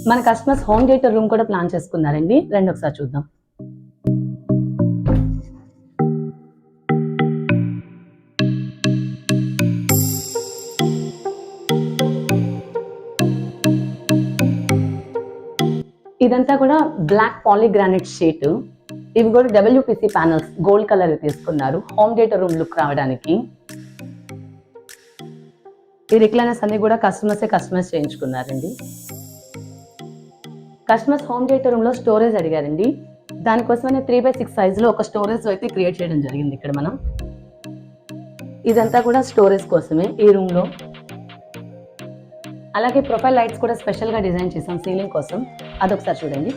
మన customers home theatre room కూడా plan చేసుకున్నారండి. రండి ఒకసారి చూద్దాం. ఇదంతా కూడా బ్లాక్ పాలీగ్రానైట్ షీట్. ఇవి కూడా డబ్ల్యూపీసీ ప్యానల్స్ గోల్డ్ కలర్ తీసుకున్నారు హోమ్ థియేటర్ రూమ్ లుక్ రావడానికి. ఈ రిక్లైనర్స్ అన్ని కూడా కస్టమర్స్ చేయించుకున్నారండి. కస్టమర్స్ హోమ్ థియేటర్ రూమ్ లో స్టోరేజ్ అడిగారండి. దానికోసమనే 3x6 సైజులో ఒక స్టోరేజ్ అయితే క్రియేట్ చేయడం జరిగింది ఇక్కడ మనం. ఇదంతా కూడా స్టోరేజ్ కోసమే ఈ రూమ్ లో. అలాగే ప్రొఫైల్ లైట్స్ కూడా స్పెషల్ గా డిజైన్ చేసాం సీలింగ్ కోసం. అదొకసారి చూడండి.